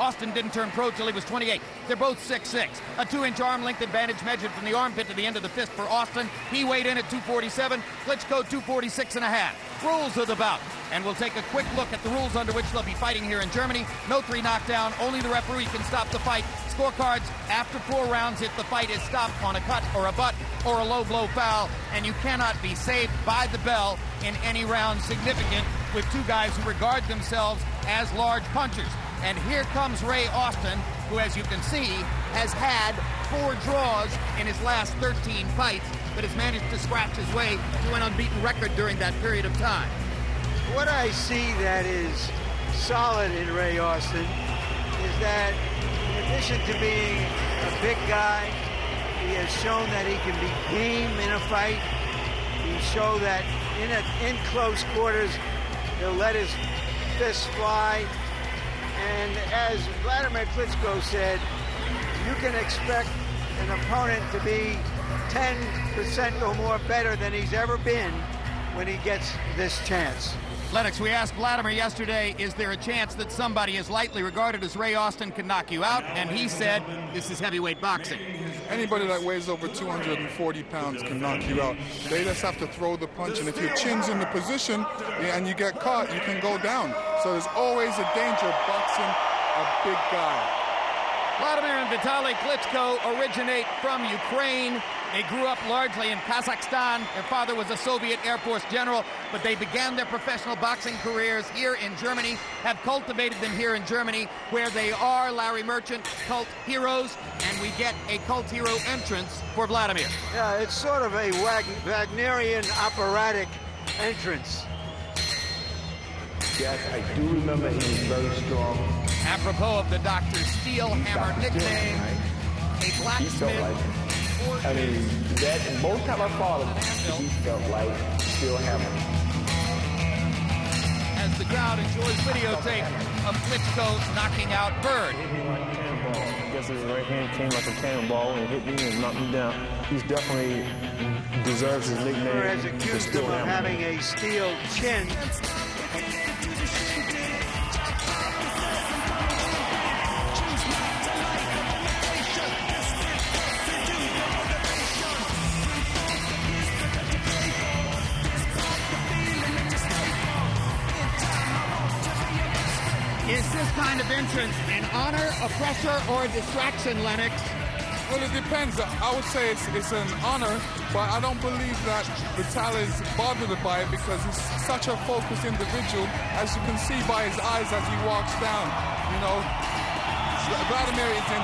Austin didn't turn pro till he was 28. They're both 6'6". A 2-inch arm length advantage measured from the armpit to the end of the fist for Austin. He weighed in at 247, Klitschko 246.5. Rules of the bout. And we'll take a quick look at the rules under which they'll be fighting here in Germany. No 3 knockdown, only the referee can stop the fight. Scorecards, after 4 rounds, if the fight is stopped on a cut or a butt or a low blow foul, and you cannot be saved by the bell in any round significant with 2 guys who regard themselves as large punchers. And here comes Rэй Ostin, who, as you can see, has had 4 draws in his last 13 fights, but has managed to scratch his way to an unbeaten record during that period of time. What I see that is solid in Rэй Ostin is that in addition to being a big guy, he has shown that he can be game in a fight. He showed that in close quarters, he'll let his fists fly. And as Vladimir Klitschko said, you can expect an opponent to be 10% or more better than he's ever been when he gets this chance. Lennox, we asked Vladimir yesterday, is there a chance that somebody as lightly regarded as Rэй Ostin can knock you out? And he said, this is heavyweight boxing. Anybody that weighs over 240 pounds can knock you out. They just have to throw the punch, and if your chin's in the position and you get caught, you can go down. So there's always a danger of boxing a big guy. Vladimir and Vitaly Klitschko originate from Ukraine. They grew up largely in Kazakhstan. Their father was a Soviet Air Force general, but they began their professional boxing careers here in Germany, have cultivated them here in Germany, where they are, Larry Merchant, cult heroes, and we get a cult hero entrance for Vladimir. Yeah, it's sort of a Wagnerian operatic entrance. Yes, I do remember he was very strong. Apropos of the Dr. Steel Hammer nickname, a blacksmith. I mean, that most time I fought him, he felt like Steel Hammer. As the crowd enjoys videotape of Klitschko knocking out Bird. Hit me like a cannonball. I guess his right hand came like a cannonball and hit me and knocked me down. He's definitely deserves his nickname. Has accused him of having a steel chin. Is this kind of entrance an honor, a pressure, or a distraction, Lennox? Well, it depends. I would say it's an honor, but I don't believe that Vitaly is bothered by it because he's such a focused individual, as you can see by his eyes as he walks down. You know, Vladimir is in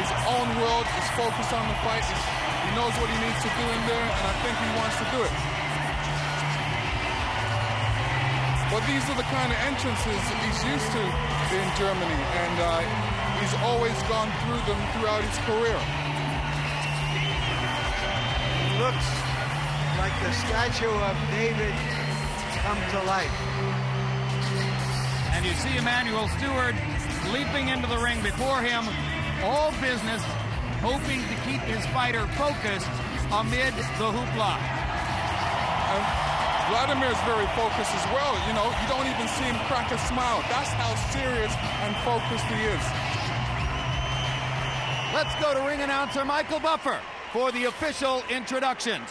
his own world. He's focused on the fight. He knows what he needs to do in there, and I think he wants to do it. But these are the kind of entrances he's used to in Germany, and he's always gone through them throughout his career. He looks like the statue of David come to life. And you see Emmanuel Stewart leaping into the ring before him, all business, hoping to keep his fighter focused amid the hoopla. Vladimir is very focused as well. You know, you don't even see him crack a smile. That's how serious and focused he is. Let's go to ring announcer Michael Buffer for the official introductions.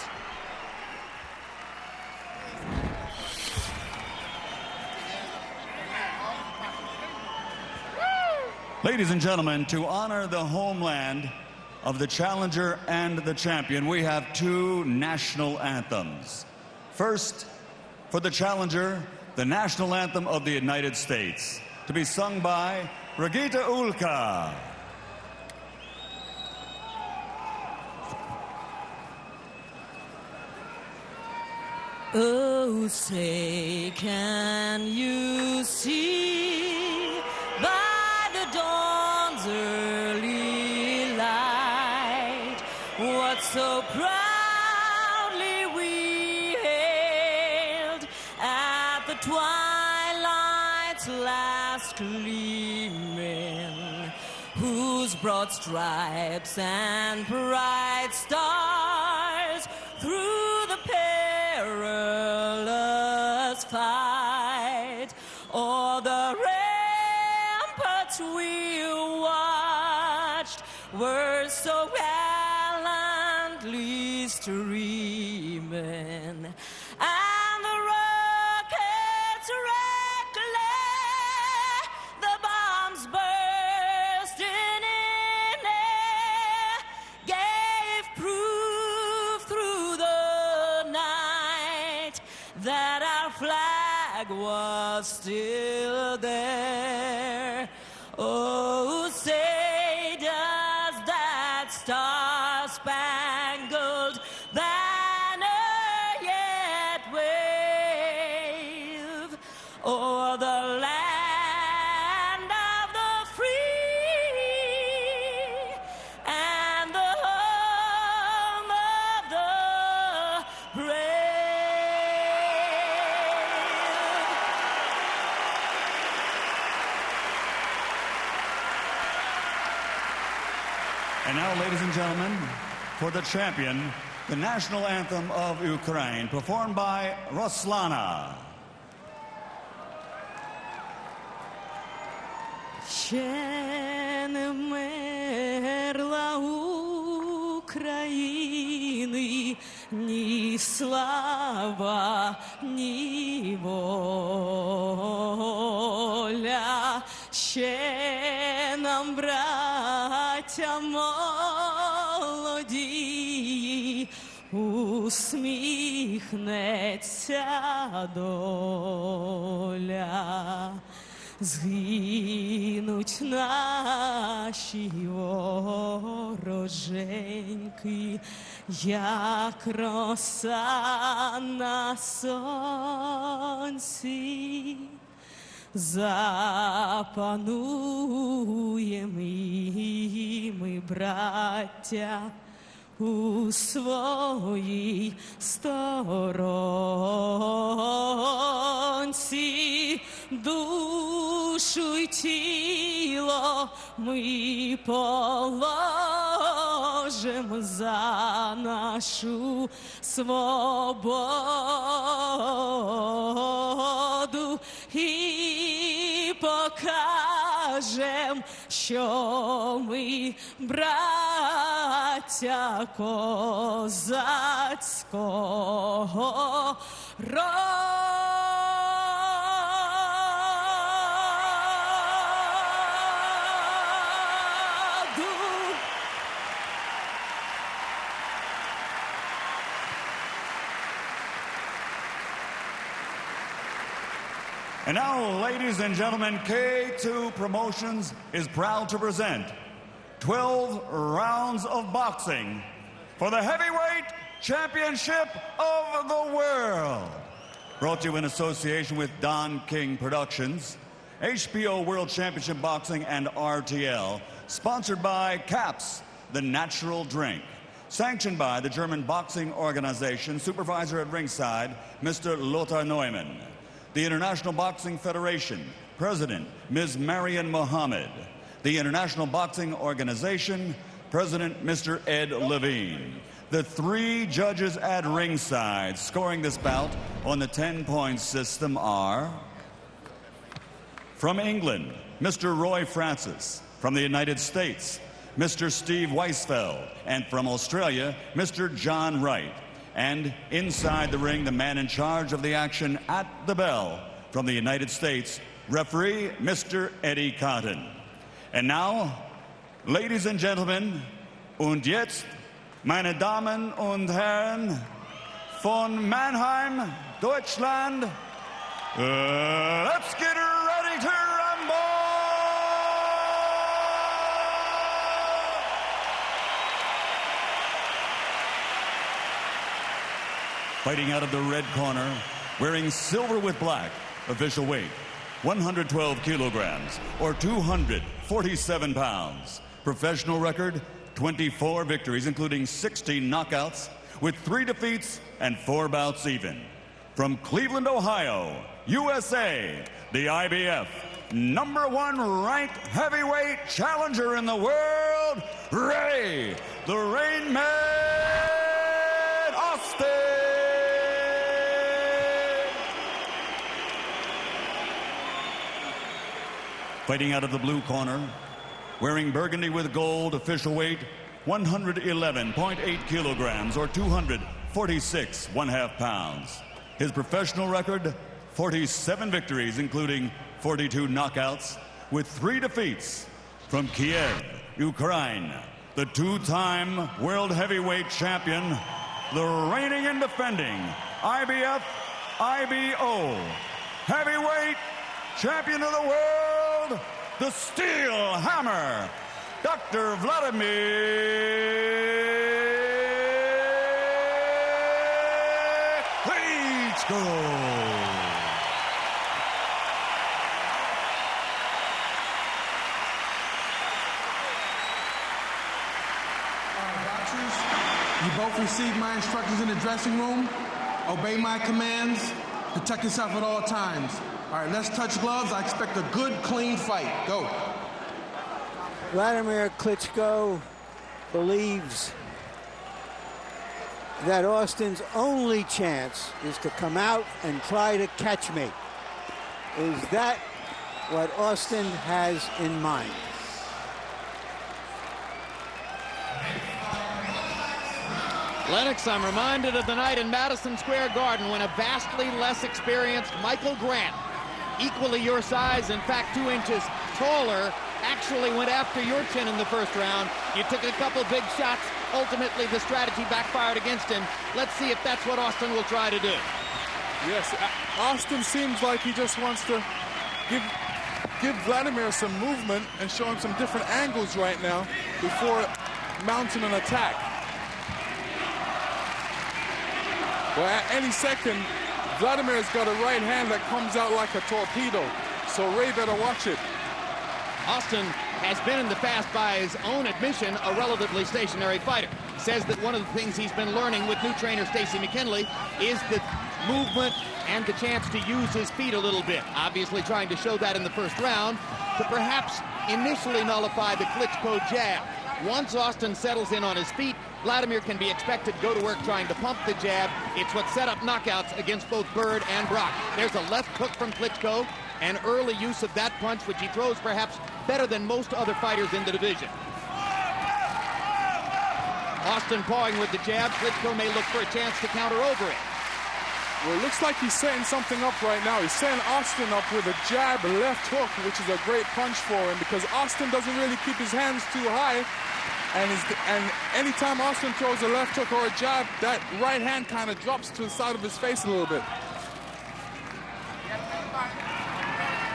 Ladies and gentlemen, to honor the homeland of the challenger and the champion, we have 2 national anthems. First, for the challenger, the national anthem of the United States, to be sung by Brigitte Ulka. Oh, say, can you see by the dawn's early light what so proudly we hailed at the twilight's last gleaming, whose broad stripes and bright stars through the perilous fight o'er the ramparts that we watched were so gallantly streaming, and the rockets reckless, the bombs bursting in air, gave proof through the night that our flag was still there. Oh, say does that star-spangled banner yet wave o'er the land of the free and the home of the brave? And now, ladies and gentlemen, for the champion, the national anthem of Ukraine, performed by Ruslana. Ще не вмерла України ні слава, ні воля. Ще нам, браття молоді, усміхнеться доля. Згинуть наші вороженьки, як роса на сонці. Запануєм і ми, браття, у своїй сторонці. Душу й тіло ми положим за нашу свободу і покажем, що ми браття козацького роду. And now, ladies and gentlemen, K2 Promotions is proud to present 12 rounds of boxing for the heavyweight championship of the world. Brought to you in association with Don King Productions, HBO World Championship Boxing, and RTL. Sponsored by CAPS, the natural drink. Sanctioned by the German Boxing Organization, supervisor at ringside, Mr. Lothar Neumann. The International Boxing Federation, President, Ms. Marian Mohammed. The International Boxing Organization, President, Mr. Ed Levine. The 3 judges at ringside scoring this bout on the 10-point system are: from England, Mr. Roy Francis. From the United States, Mr. Steve Weisfeld. And from Australia, Mr. John Wright. And inside the ring, the man in charge of the action at the bell, from the United States, referee Mr. Eddie Cotton. And now, ladies and gentlemen, und jetzt, meine Damen und Herren, von Mannheim, Deutschland, let's get ready to rumble! Fighting out of the red corner, wearing silver with black, official weight, 112 kilograms, or 247 pounds. Professional record, 24 victories, including 60 knockouts, with 3 defeats and 4 bouts even. From Cleveland, Ohio, USA, the IBF #1 ranked heavyweight challenger in the world, Ray, the Rain Man Ostin. Fighting out of the blue corner, wearing burgundy with gold, official weight 111.8 kilograms or 246 1/2 pounds. His professional record, 47 victories, including 42 knockouts, with 3 defeats. From Kiev, Ukraine, the 2-time world heavyweight champion, the reigning and defending IBF, IBO heavyweight champion of the world, the Steel Hammer, Dr. Vladimir Klitschko. You both received my instructions in the dressing room. Obey my commands. Protect yourself at all times. All right, let's touch gloves. I expect a good, clean fight. Go. Vladimir Klitschko believes that Austin's only chance is to come out and try to catch me. Is that what Austin has in mind? Lennox, I'm reminded of the night in Madison Square Garden when a vastly less experienced Michael Grant, equally your size, in fact 2 inches taller, actually went after your chin in the first round. You took a couple big shots. Ultimately, the strategy backfired against him. Let's see if that's what Austin will try to do. Yes, Austin seems like he just wants to give Vladimir some movement and show him some different angles right now before mounting an attack. Well, at any second, Vladimir's got a right hand that comes out like a torpedo, so Ray better watch it. Austin has been in the past, by his own admission, a relatively stationary fighter. Says that one of the things he's been learning with new trainer Stacy McKinley is the movement and the chance to use his feet a little bit. Obviously trying to show that in the first round to perhaps initially nullify the Klitschko jab. Once Austin settles in on his feet, Vladimir can be expected to go to work trying to pump the jab. It's what set up knockouts against both Bird and Brock. There's a left hook from Klitschko, an early use of that punch, which he throws perhaps better than most other fighters in the division. Austin pawing with the jab. Klitschko may look for a chance to counter over it. Well, it looks like he's setting something up right now. He's setting Austin up with a jab, a left hook, which is a great punch for him because Austin doesn't really keep his hands too high. And anytime Austin throws a left hook or a jab, that right hand kind of drops to the side of his face a little bit.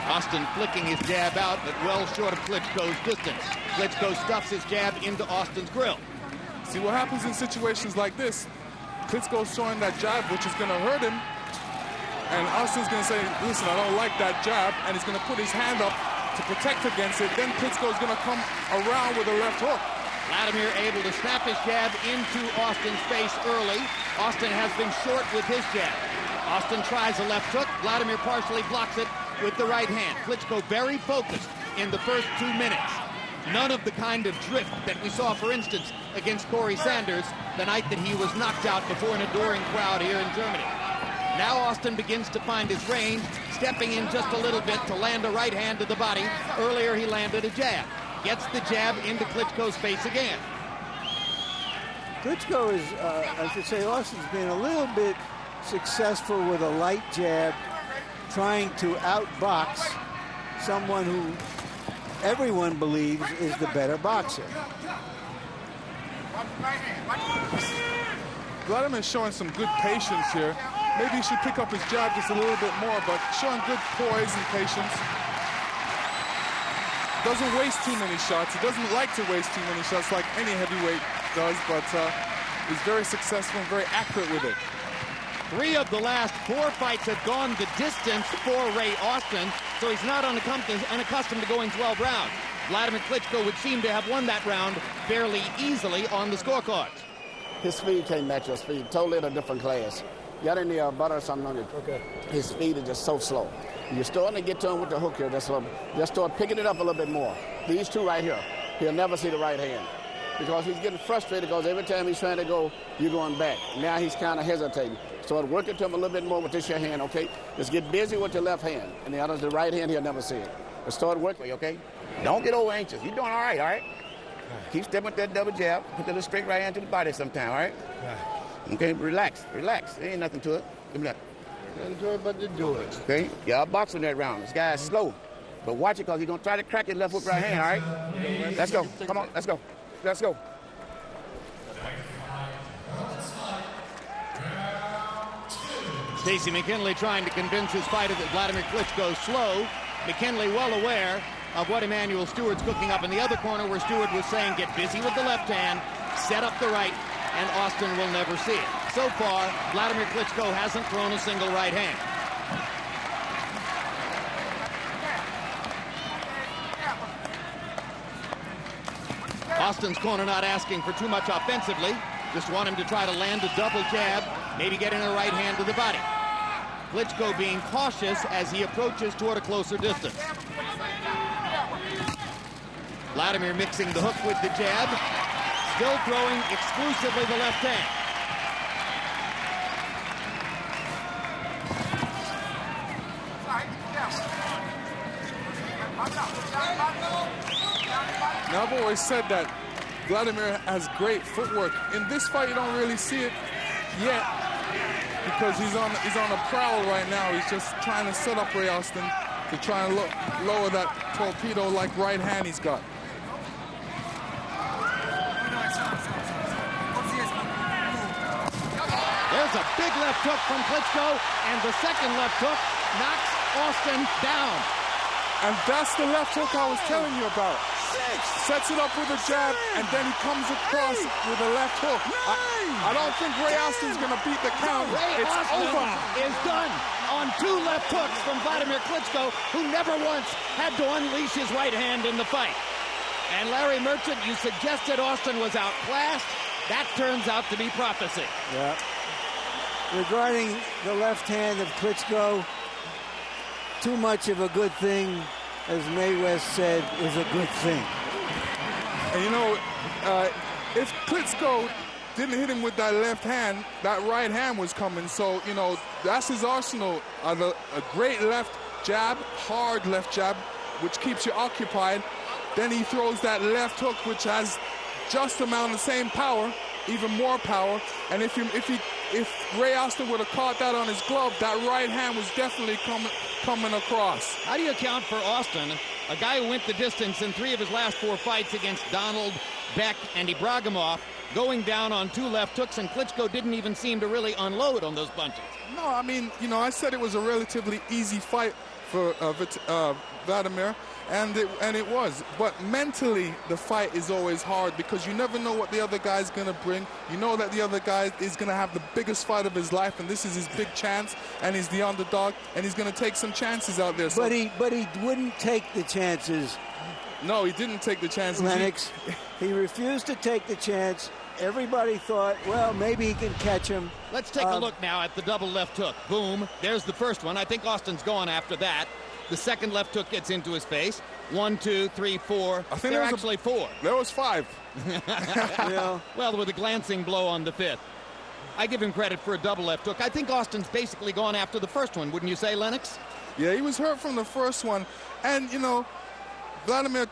Austin flicking his jab out, but well short of Klitschko's distance. Klitschko stuffs his jab into Austin's grill. See what happens in situations like this. Klitschko's throwing that jab, which is going to hurt him. And Austin's going to say, listen, I don't like that jab. And he's going to put his hand up to protect against it. Then Klitschko's going to come around with a left hook. Vladimir able to snap his jab into Austin's face early. Austin has been short with his jab. Austin tries a left hook. Vladimir partially blocks it with the right hand. Klitschko very focused in the first 2 minutes. None of the kind of drift that we saw, for instance, against Corey Sanders the night that he was knocked out before an adoring crowd here in Germany. Now Austin begins to find his range, stepping in just a little bit to land a right hand to the body. Earlier he landed a jab. Gets the jab into Klitschko's face again. Klitschko is, I should say, Austin's been a little bit successful with a light jab, trying to outbox someone who everyone believes is the better boxer. Vladimir's showing some good patience here. Maybe he should pick up his jab just a little bit more, but showing good poise and patience. Doesn't waste too many shots. He doesn't like to waste too many shots like any heavyweight does, but he's very successful and very accurate with it. 3 of the last 4 fights have gone the distance for Ray Austin, so he's not unaccustomed to going 12 rounds. Vladimir Klitschko would seem to have won that round fairly easily on the scorecards. His speed can't match your speed. Totally in a different class. You got any butter or something on it? Okay. His speed is just so slow. You're starting to get to him with the hook here. Just start picking it up a little bit more. These 2 right here, he'll never see the right hand because he's getting frustrated because every time he's trying to go, you're going back. Now he's kind of hesitating. So I'd work it to him a little bit more with this your hand, okay? Just get busy with your left hand. And the other's the right hand, he'll never see it. But start working, okay? Don't get over anxious. You're doing all right, all right? Keep stepping with that double jab. Put that little straight right hand to the body sometime, all right? Okay, relax, relax. There ain't nothing to it. Give me that. Nothing to it but to do it. Okay? Y'all boxing that round. This guy's slow. But watch it, because he's going to try to crack his left hook right hand, all right? Let's go. Come on, let's go. Let's go. Stacey McKinley trying to convince his fighter that Vladimir Klitschko's slow. McKinley well aware of what Emmanuel Stewart's cooking up in the other corner, where Stewart was saying, get busy with the left hand, set up the right, and Austin will never see it. So far, Vladimir Klitschko hasn't thrown a single right hand. Austin's corner not asking for too much offensively. Just want him to try to land a double jab, maybe get in a right hand to the body. Klitschko being cautious as he approaches toward a closer distance. Vladimir mixing the hook with the jab, still throwing exclusively the left hand. Now, I've always said that Vladimir has great footwork. In this fight, you don't really see it yet because he's on a prowl right now. He's just trying to set up Rэй Ostin to try and lower that torpedo-like right hand he's got. There's a big left hook from Klitschko, and the second left hook knocks Austin down. And that's the left hook I was telling you about. Sets it up with a jab, and then he comes across with a left hook. I don't think Rэй Ostin's going to beat the count. It's over. Is done on two left hooks from Vladimir Klitschko, who never once had to unleash his right hand in the fight. And Larry Merchant, you suggested Austin was outclassed. That turns out to be prophecy. Yeah. Regarding the left hand of Klitschko, too much of a good thing, as Mae West said, is a good thing. And you know, if Klitschko didn't hit him with that left hand, that right hand was coming. So, you know, that's his arsenal. A great left jab, hard left jab, which keeps you occupied. Then he throws that left hook, which has just amount of the same power, even more power. And if Rэй Ostin would have caught that on his glove, that right hand was definitely coming across. How do you account for Austin, a guy who went the distance in 3 of his last 4 fights against Donald, Beck, and Ibragimov, going down on 2 left hooks, and Klitschko didn't even seem to really unload on those punches? No, I mean, you know, I said it was a relatively easy fight for Vladimir, and it was. But mentally, the fight is always hard because you never know what the other guy's going to bring. You know that the other guy is going to have the biggest fight of his life, and this is his big chance, and he's the underdog, and he's going to take some chances out there. So. But he wouldn't take the chances. No, he didn't take the chances. Lennox, he refused to take the chance. Everybody thought, well, maybe he can catch him. Let's take a look now at the double left hook. Boom. There's the first one. I think Austin's going after that. The second left hook gets into his face. 1, 2, 3, 4. I think there are actually 4. There was 5. Yeah. Well, with a glancing blow on the 5th. I give him credit for a double left hook. I think Austin's basically gone after the first one, wouldn't you say, Lennox? Yeah, he was hurt from the first one. And, you know, Vladimir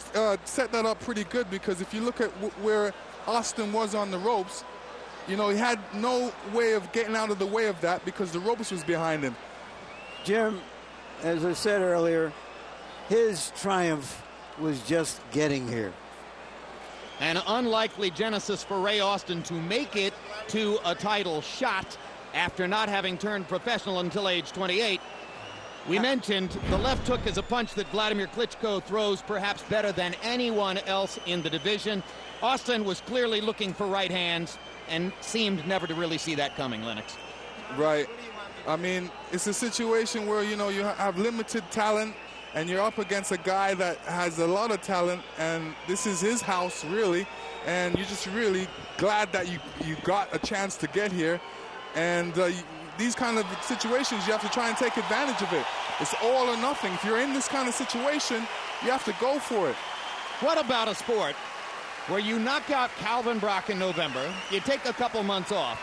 set that up pretty good because if you look at where Austin was on the ropes, you know, he had no way of getting out of the way of that because the ropes was behind him. Jim, as I said earlier, his triumph was just getting here. An unlikely genesis for Rэй Ostin to make it to a title shot after not having turned professional until age 28. We mentioned the left hook is a punch that Vladimir Klitschko throws perhaps better than anyone else in the division. Austin was clearly looking for right hands and seemed never to really see that coming, Lennox. Right. I mean, it's a situation where, you know, you have limited talent and you're up against a guy that has a lot of talent, and this is his house, really, and you're just really glad that you got a chance to get here. And these kind of situations, you have to try and take advantage of it. It's all or nothing. If you're in this kind of situation, you have to go for it. What about a sport where you knock out Calvin Brock in November, you take a couple months off,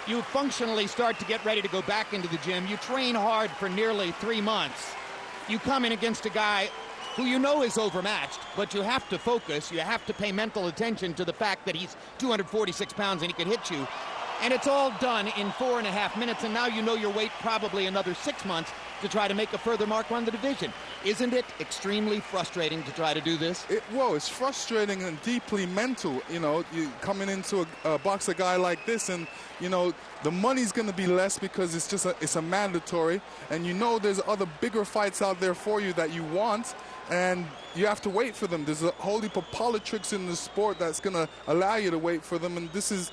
you functionally start to get ready to go back into the gym, you train hard for nearly 3 months, you come in against a guy who you know is overmatched, but you have to focus, you have to pay mental attention to the fact that he's 246 pounds and he can hit you. And it's all done in 4.5 minutes, and now you know your weight probably another 6 months to try to make a further mark on the division. Isn't it extremely frustrating to try to do this? Well, it's frustrating and deeply mental. You know, you coming into a boxer guy like this, and you know the money's going to be less because it's a mandatory, and you know there's other bigger fights out there for you that you want, and you have to wait for them. There's a whole heap of politics in the sport that's going to allow you to wait for them, and this is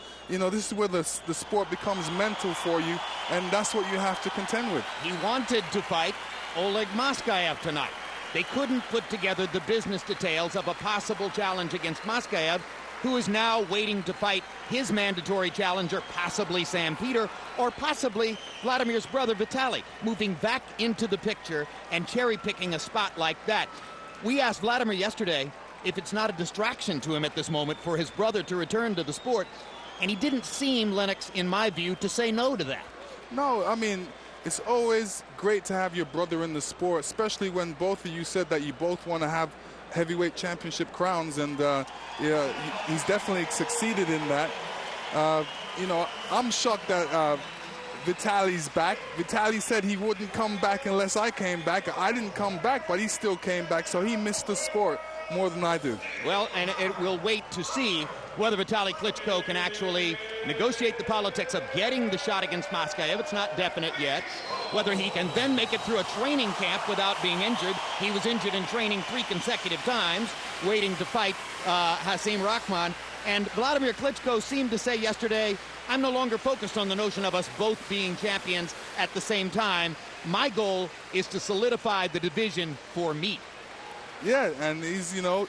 where the sport becomes mental for you, and that's what you have to contend with. He wanted to fight Oleg Moskaev tonight. They couldn't put together the business details of a possible challenge against Moskaev, who is now waiting to fight his mandatory challenger, possibly Sam Peter, or possibly Vladimir's brother Vitaly, moving back into the picture and cherry-picking a spot like that. We asked Vladimir yesterday if it's not a distraction to him at this moment for his brother to return to the sport, and he didn't seem, Lennox, in my view, to say no to that. No, I mean, it's always great to have your brother in the sport, especially when both of you said that you both want to have heavyweight championship crowns, and yeah, he's definitely succeeded in that. You know, I'm shocked that Vitaly's back. Vitaly said he wouldn't come back unless I came back. I didn't come back, but he still came back, so he missed the sport more than I do. Well, and it will wait to see whether Vitaly Klitschko can actually negotiate the politics of getting the shot against Moskaev. It's not definite yet. Whether he can then make it through a training camp without being injured. He was injured in training 3 consecutive times, waiting to fight Hasim Rahman. And Vladimir Klitschko seemed to say yesterday, I'm no longer focused on the notion of us both being champions at the same time. My goal is to solidify the division for me. Yeah, and he's, you know,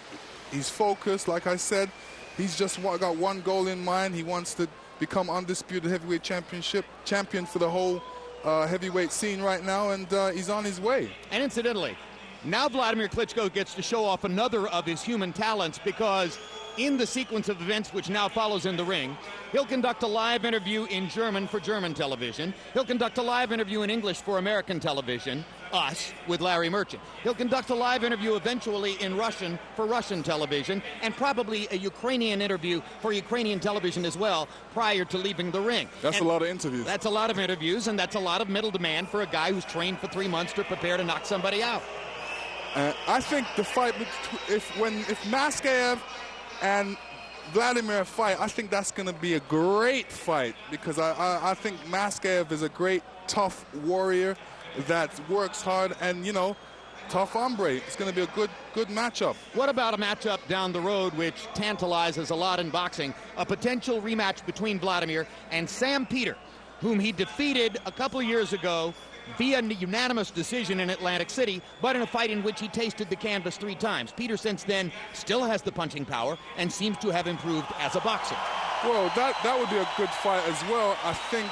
he's focused. Like I said, he's just got one goal in mind. He wants to become undisputed heavyweight champion for the whole heavyweight scene right now, and he's on his way. And incidentally, now Vladimir Klitschko gets to show off another of his human talents, because in the sequence of events which now follows in the ring, he'll conduct a live interview in German for German television. He'll conduct a live interview in English for American television, us, with Larry Merchant. He'll conduct a live interview eventually in Russian for Russian television, and probably a Ukrainian interview for Ukrainian television as well prior to leaving the ring. That's a lot of interviews. That's a lot of interviews, and that's a lot of middle demand for a guy who's trained for 3 months to prepare to knock somebody out. I think the fight, if Moskaev and Vladimir fight, I think that's going to be a great fight, because I think Moskaev is a great, tough warrior that works hard, and, you know, tough hombre. It's going to be a good matchup. What about a matchup down the road which tantalizes a lot in boxing? A potential rematch between Vladimir and Sam Peter, whom he defeated a couple years ago via unanimous decision in Atlantic City, but in a fight in which he tasted the canvas 3 times. Peter, since then, still has the punching power and seems to have improved as a boxer. Well, that would be a good fight as well. I think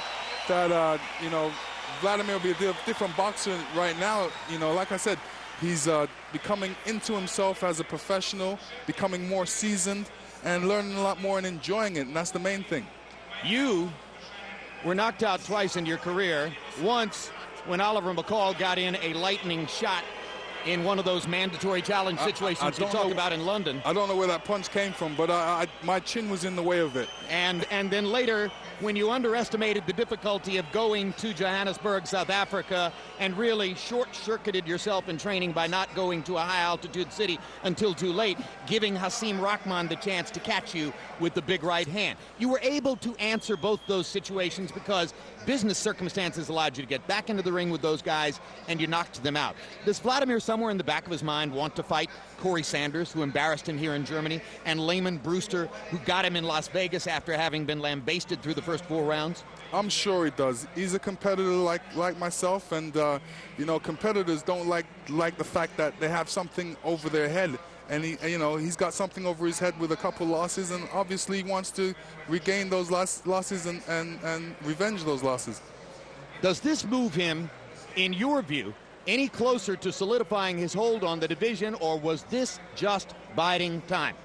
that, you know, Vladimir will be a different boxer right now. You know, like I said, he's becoming into himself as a professional, becoming more seasoned, and learning a lot more and enjoying it, and that's the main thing. You were knocked out twice in your career. Once when Oliver McCall got in a lightning shot in one of those mandatory challenge situations you talk about in London. I don't know where that punch came from, but my chin was in the way of it. And then later, when you underestimated the difficulty of going to Johannesburg, South Africa, and really short-circuited yourself in training by not going to a high-altitude city until too late, giving Hasim Rahman the chance to catch you with the big right hand. You were able to answer both those situations because business circumstances allowed you to get back into the ring with those guys, and you knocked them out. Does Vladimir, somewhere in the back of his mind, want to fight Corey Sanders, who embarrassed him here in Germany, and Layman Brewster, who got him in Las Vegas after having been lambasted through the first 4 rounds? I'm sure he does. He's a competitor like myself, and you know, competitors don't like the fact that they have something over their head. And he's got something over his head with a couple losses, and obviously he wants to regain those losses and revenge those losses. Does this move him, in your view, any closer to solidifying his hold on the division, or was this just biding time?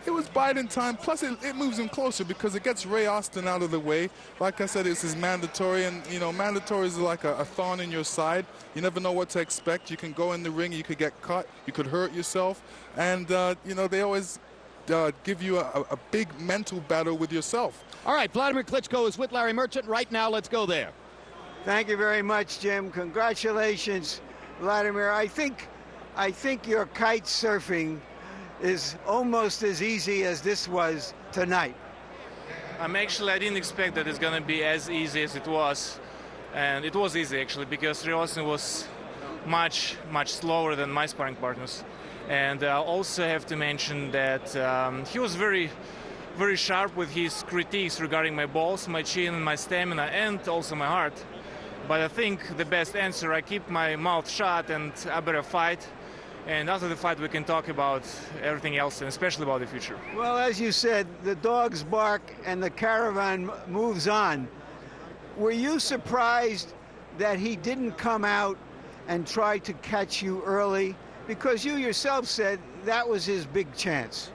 It was biding time, plus it moves him closer because it gets Rэй Ostin out of the way. Like I said, this is mandatory, and, you know, mandatory is like a thorn in your side. You never know what to expect. You can go in the ring, you could get cut, you could hurt yourself, and, you know, they always give you a big mental battle with yourself. All right, Vladimir Klitschko is with Larry Merchant right now. Let's go there. Thank you very much, Jim. Congratulations, Vladimir. I think your kite surfing is almost as easy as this was tonight. I didn't expect that it's going to be as easy as it was. And it was easy, actually, because Rэй Ostin was much slower than my sparring partners. And I also have to mention that he was very sharp with his critiques regarding my balls, my chin, and my stamina, and also my heart. But I think the best answer, I keep my mouth shut and I better fight. And after the fight, we can talk about everything else, and especially about the future. Well, as you said, the dogs bark and the caravan moves on. Were you surprised that he didn't come out and try to catch you early? Because you yourself said that was his big chance.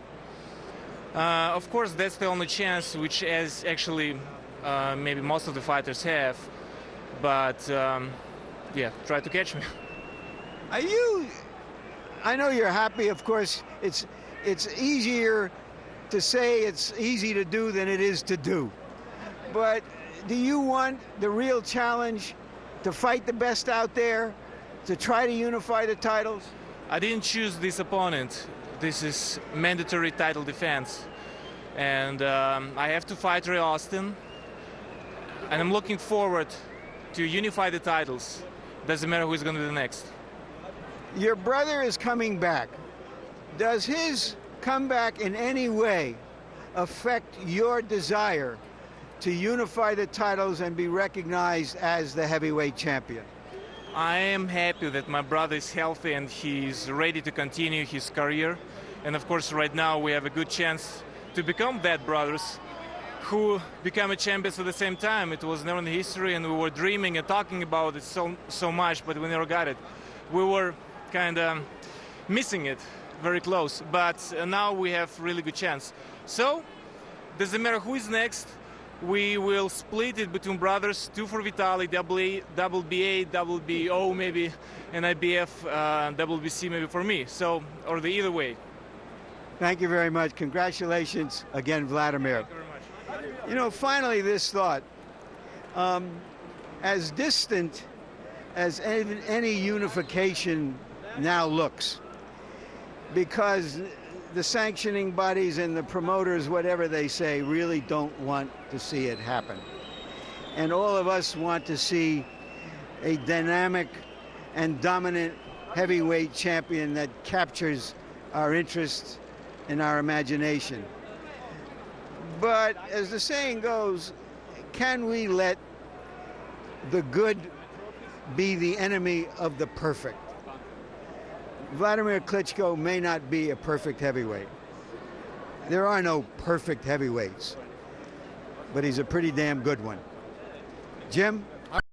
Of course, that's the only chance, which is actually maybe most of the fighters have. But, yeah, try to catch me. I know you're happy, of course. It's easier to say it's easy to do than it is to do. But do you want the real challenge to fight the best out there, to try to unify the titles? I didn't choose this opponent. This is mandatory title defense. And I have to fight Rэй Ostin. And I'm looking forward to unify the titles. Doesn't matter who's going to be the next. Your brother is coming back. Does his comeback in any way affect your desire to unify the titles and be recognized as the heavyweight champion? I am happy that my brother is healthy and he's ready to continue his career. And of course, right now we have a good chance to become that brothers who become a champions at the same time. It was never in history, and we were dreaming and talking about it so much, but we never got it. We were kind of missing it, very close, but now we have really good chance. So doesn't matter who is next, we will split it between brothers, 2 for Vitaly, WBA, WBO maybe, and IBF, WBC maybe for me, so, or the either way. Thank you very much. Congratulations again, Vladimir. Thank you very much. You know, finally this thought, as distant as any unification now looks, because the sanctioning bodies and the promoters, whatever they say, really don't want to see it happen. And all of us want to see a dynamic and dominant heavyweight champion that captures our interest and our imagination. But as the saying goes, can we let the good be the enemy of the perfect? Vladimir Klitschko may not be a perfect heavyweight. There are no perfect heavyweights, but he's a pretty damn good one. Jim?